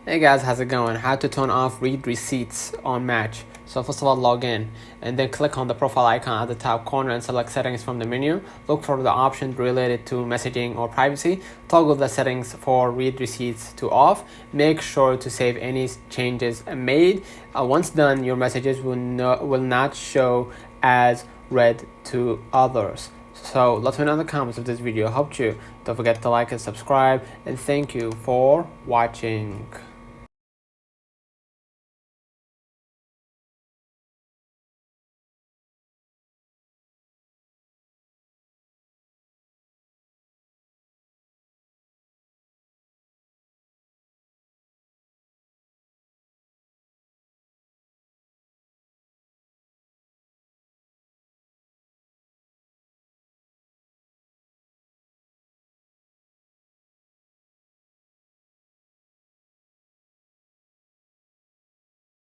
Hey guys, how's it going? How to turn off read receipts on Match. So first of all, log in and then click on the profile icon at the top corner and select settings from the menu. Look for the option related to messaging or privacy. Toggle the settings for read receipts to off. Make sure to save any changes made. Once done, your messages will not show as read to others. So let me know in the comments if this video helped you. Don't forget to like and subscribe, and thank you for watching.